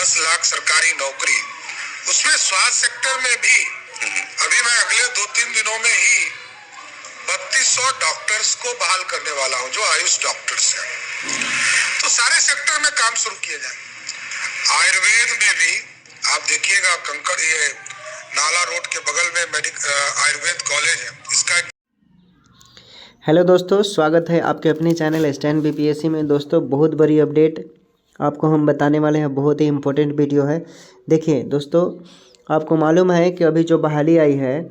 10 लाख सरकारी नौकरी, उसमें स्वास्थ्य सेक्टर में भी अभी मैं अगले 2-3 दिनों में ही 3200 डॉक्टर्स को बहाल करने वाला हूं, जो आयुष डॉक्टर्स हैं। तो सारे सेक्टर में काम शुरू किए जाए। आयुर्वेद में भी आप देखिएगा, कंकड़ ये नाला रोड के बगल में आयुर्वेद कॉलेज है, इसका। हेलो दोस्तों, स्वागत है आपके अपने चैनल स्टैंड बीपीएससी में। दोस्तों, बहुत बड़ी अपडेट आपको हम बताने वाले हैं, बहुत ही इम्पोर्टेंट वीडियो है। देखिए दोस्तों, आपको मालूम है कि अभी जो बहाली आई है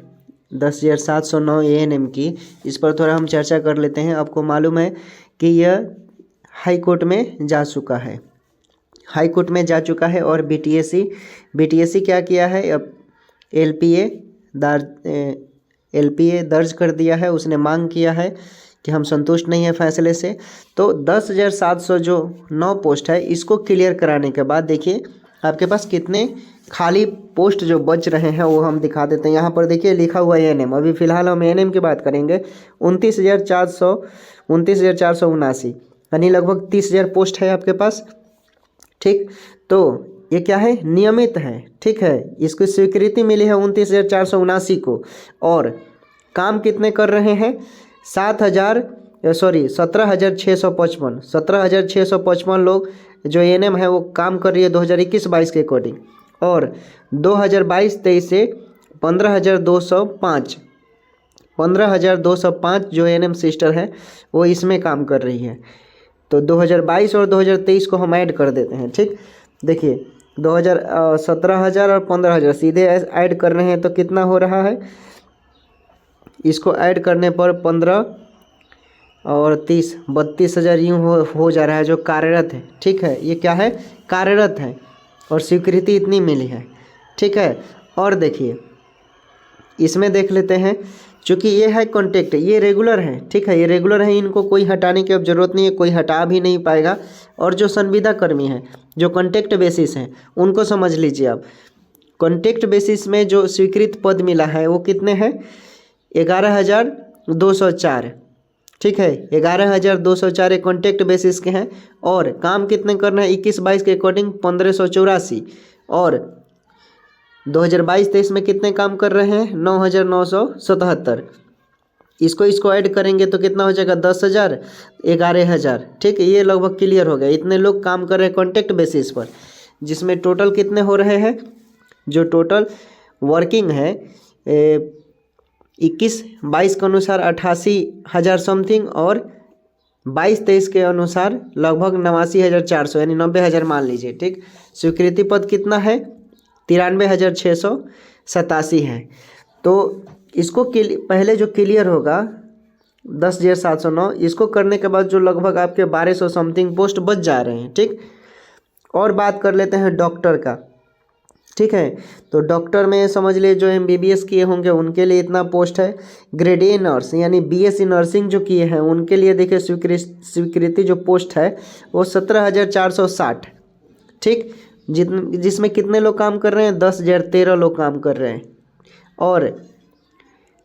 10,709 एएनएम की, इस पर थोड़ा हम चर्चा कर लेते हैं। आपको मालूम है कि यह हाई कोर्ट में जा चुका है, हाई कोर्ट में जा चुका है। और बीटीएससी क्या किया है, अब एलपीए दर्ज कर दिया है। उसने मांग किया है कि हम संतुष्ट नहीं है फैसले से। तो 10,709 पोस्ट है, इसको क्लियर कराने के बाद देखिए आपके पास कितने खाली पोस्ट जो बच रहे हैं वो हम दिखा देते हैं। यहाँ पर देखिए लिखा हुआ है एएनएम। अभी फ़िलहाल हम एएनएम की बात करेंगे। 29,479 यानी लगभग 30,000 पोस्ट है आपके पास। ठीक, तो ये क्या है, नियमित है। ठीक है, इसकी स्वीकृति मिली है 29,479 को। और काम कितने कर रहे हैं, 17,655 लोग जो एएनएम है वो काम कर रही है 2021-22 के अकॉर्डिंग। और 2022-23 से 15,205 जो एएनएम सिस्टर है वो इसमें काम कर रही है। तो 2022 और 2023 को हम ऐड कर देते हैं। ठीक, देखिए 17,000 और 15,000 सीधे ऐड कर रहे हैं तो कितना हो रहा है, इसको ऐड करने पर 15 और 30 32,000 यूँ हो जा रहा है जो कार्यरत है। ठीक है, ये क्या है, कार्यरत है और स्वीकृति इतनी मिली है। ठीक है, और देखिए इसमें देख लेते हैं, चूँकि ये है कॉन्टेक्ट, ये रेगुलर है। ठीक है, ये रेगुलर है, इनको कोई हटाने की अब ज़रूरत नहीं है, कोई हटा भी नहीं पाएगा। और जो संविदा कर्मी हैं जो कॉन्टेक्ट बेसिस हैं उनको समझ लीजिए आप। कॉन्टेक्ट बेसिस में जो स्वीकृत पद मिला है वो कितने हैं, 11,204। ठीक है, 11,204 एक कॉन्टेक्ट बेसिस के हैं। और काम कितने करना है, 21-22 के अकॉर्डिंग 1,584। और 2022-23 में कितने काम कर रहे हैं, 9,977। इसको ऐड करेंगे तो कितना हो जाएगा, 10,000 11,000। ठीक है, ये लगभग क्लियर हो गया। इतने लोग काम कर रहे हैं कॉन्टेक्ट बेसिस पर, जिसमें टोटल कितने हो रहे हैं, जो टोटल वर्किंग है 21-22 के अनुसार 88,000 समथिंग, और 22-23 के अनुसार लगभग 89,400 यानी 90,000 मान लीजिए। ठीक, स्वीकृति पद कितना है, 93,687 है। तो इसको पहले जो क्लियर होगा 10,709, इसको करने के बाद जो लगभग आपके 1,200 समथिंग पोस्ट बच जा रहे हैं। ठीक, और बात कर लेते हैं डॉक्टर का। ठीक है, तो डॉक्टर में समझ लिए जो एमबीबीएस किए होंगे उनके लिए इतना पोस्ट है। ग्रेड ए नर्स यानी बीएससी नर्सिंग जो किए हैं उनके लिए देखिए स्वीकृति जो पोस्ट है वो 17,460। ठीक, जिसमें कितने लोग काम कर रहे हैं, 10,013 लोग काम कर रहे हैं। और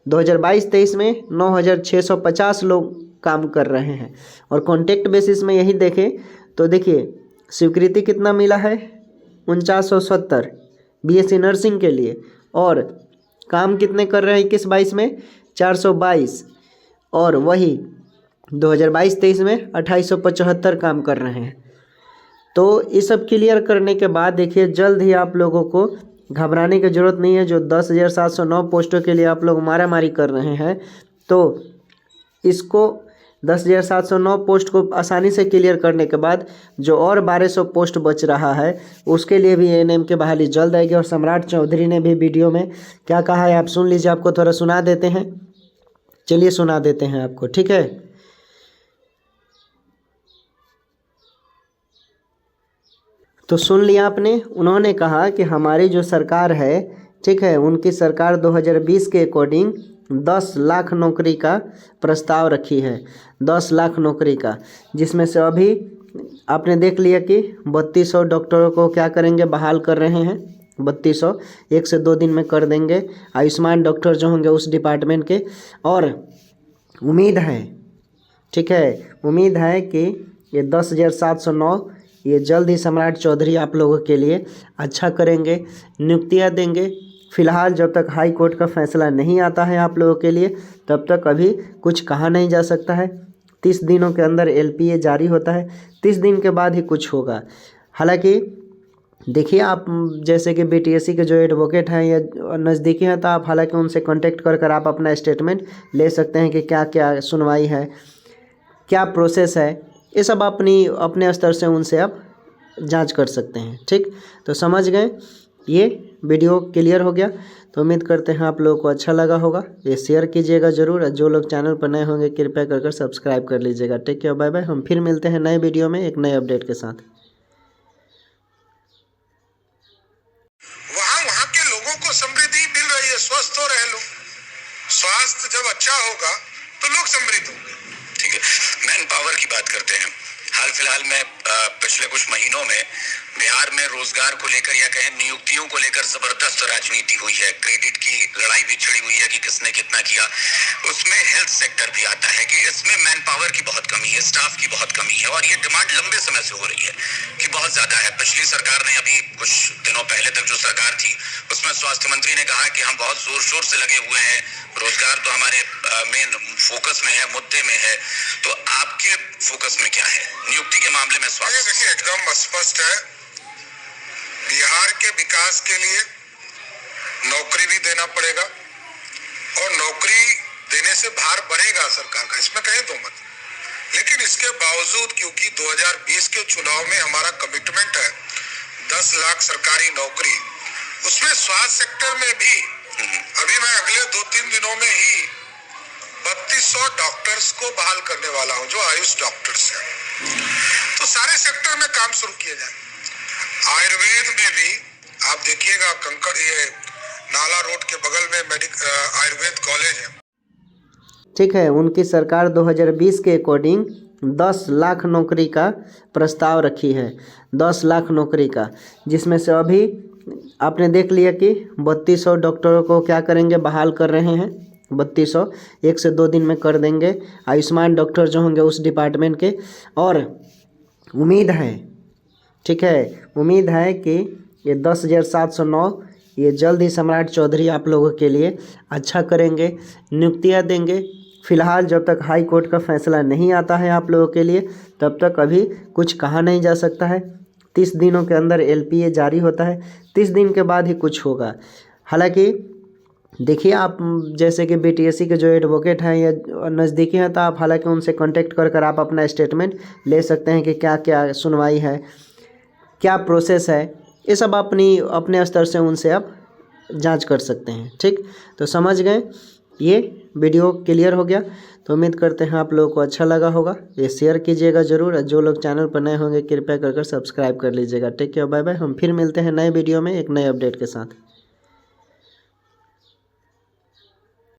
2022-23 में 9,650 लोग काम कर रहे हैं। और कॉन्टेक्ट बेसिस में यही देखें तो देखिए स्वीकृति कितना मिला है, 4970 बीएससी नर्सिंग के लिए। और काम कितने कर रहे हैं 21-22 में, 422। और वही 2022-23 में 2,875 काम कर रहे हैं। तो ये सब क्लियर करने के बाद देखिए जल्द ही आप लोगों को घबराने की ज़रूरत नहीं है। जो 10,709 पोस्टों के लिए आप लोग मारामारी कर रहे हैं, तो इसको 10,709 पोस्ट को आसानी से क्लियर करने के बाद जो और 1,200 पोस्ट बच रहा है उसके लिए भी एएनएम के बहाली जल्द आएगी। और सम्राट चौधरी ने भी वीडियो में क्या कहा है आप सुन लीजिए, आपको थोड़ा सुना देते हैं। चलिए सुना देते हैं आपको। ठीक है, तो सुन लिया आपने। उन्होंने कहा कि हमारी जो सरकार है, ठीक है, उनकी सरकार 2020 के अकॉर्डिंग 10 लाख नौकरी का प्रस्ताव रखी है, 10 लाख नौकरी का, जिसमें से अभी आपने देख लिया कि 3200 डॉक्टरों को क्या करेंगे, बहाल कर रहे हैं। 3200 1 से 2 दिन में कर देंगे आयुष्मान डॉक्टर जो होंगे उस डिपार्टमेंट के। और उम्मीद है, ठीक है, उम्मीद है कि ये 10,709 ये जल्द ही सम्राट चौधरी आप लोगों के लिए अच्छा करेंगे, नियुक्तियां देंगे। फ़िलहाल जब तक हाई कोर्ट का फैसला नहीं आता है आप लोगों के लिए, तब तक अभी कुछ कहा नहीं जा सकता है। 30 दिनों के अंदर LPA जारी होता है, 30 दिन के बाद ही कुछ होगा। हालांकि देखिए, आप जैसे कि BTSC के जो एडवोकेट हैं या नज़दीकी हैं, तो आप हालांकि उनसे कांटेक्ट कर आप अपना स्टेटमेंट ले सकते हैं कि क्या क्या सुनवाई है, क्या प्रोसेस है, ये सब अपने स्तर से उनसे आप जांच कर सकते हैं। ठीक, तो समझ गए, ये वीडियो क्लियर हो गया। तो उम्मीद करते हैं आप लोगों को अच्छा लगा होगा। ये शेयर कीजिएगा ज़रूर, जो लोग चैनल पर नए होंगे कृपया कर सब्सक्राइब कर लीजिएगा। Take care, bye bye. हम फिर मिलते हैं नए वीडियो में एक नए अपडेट के साथ। वहां के लोगों को समृद्धि मिल रही है, स्वस्थ हो रहे लोग। स्वास्थ्य जब अच्छा होगा तो लोग समृद्ध होंगे। ठीक है, मैन पावर की बात करते हैं। हाल फिलहाल में पिछले कुछ महीनों में बिहार में रोजगार को लेकर या कहें नियुक्तियों को लेकर जबरदस्त राजनीति हुई है। क्रेडिट की लड़ाई भी छिड़ी हुई है कि किसने कितना किया। उसमें हेल्थ सेक्टर भी आता है कि इसमें मैन पावर की बहुत कमी है, स्टाफ की बहुत कमी है, और ये डिमांड लंबे समय से हो रही है कि बहुत ज्यादा है। पिछली सरकार ने, अभी कुछ दिनों पहले तक जो सरकार थी, उसमें स्वास्थ्य मंत्री ने कहा कि हम बहुत जोर शोर से लगे हुए हैं, रोजगार तो हमारे मेन फोकस में है, मुद्दे में है। तो आपके फोकस में क्या है नियुक्ति के मामले में? स्वास्थ्य देखिए, एकदम स्पष्ट है, बिहार के विकास के लिए नौकरी भी देना पड़ेगा और नौकरी देने से भार बढ़ेगा सरकार का, इसमें कहीं दो मत। लेकिन इसके बावजूद क्योंकि 2020 के चुनाव में हमारा कमिटमेंट है 10 लाख सरकारी नौकरी, उसमें स्वास्थ्य सेक्टर में भी अभी मैं अगले 2-3 दिनों में ही 3200 डॉक्टर्स को बहाल करने वाला हूं, जो आयुष डॉक्टर्स हैं। तो सारे सेक्टर में काम शुरू किया जाए। आयुर्वेद में भी आप देखिएगा, कंकड़ ये नाला रोड के बगल में आयुर्वेद कॉलेज है। ठीक है, उनकी सरकार 2020 के अकॉर्डिंग 10 लाख नौकरी का प्रस्ताव रखी है, 10 लाख नौकरी का, जिसमें से अभी आपने देख लिया कि 3200 डॉक्टरों को क्या करेंगे, बहाल कर रहे हैं। 3200 1 से 2 दिन में कर देंगे आयुष्मान डॉक्टर जो होंगे उस डिपार्टमेंट के। और उम्मीद है, ठीक है, उम्मीद है कि ये 10,709 ये जल्द ही सम्राट चौधरी आप लोगों के लिए अच्छा करेंगे, नियुक्तियां देंगे। फ़िलहाल जब तक हाई कोर्ट का फैसला नहीं आता है आप लोगों के लिए, तब तक अभी कुछ कहा नहीं जा सकता है। 30 दिनों के अंदर LPA जारी होता है, 30 दिन के बाद ही कुछ होगा। हालांकि देखिए, आप जैसे कि BTSC के जो एडवोकेट हैं या नज़दीकी हैं, तो आप हालांकि उनसे कांटेक्ट कर आप अपना स्टेटमेंट ले सकते हैं कि क्या क्या सुनवाई है, क्या प्रोसेस है, ये सब अपने स्तर से उनसे आप जांच कर सकते हैं। ठीक, तो समझ गए, ये वीडियो क्लियर हो गया। तो उम्मीद करते हैं आप लोगों को अच्छा लगा होगा। ये शेयर कीजिएगा ज़रूर, जो लोग चैनल पर नए होंगे कृपया कर सब्सक्राइब कर लीजिएगा। Take care, bye bye. हम फिर मिलते हैं नए वीडियो में एक नए अपडेट के साथ।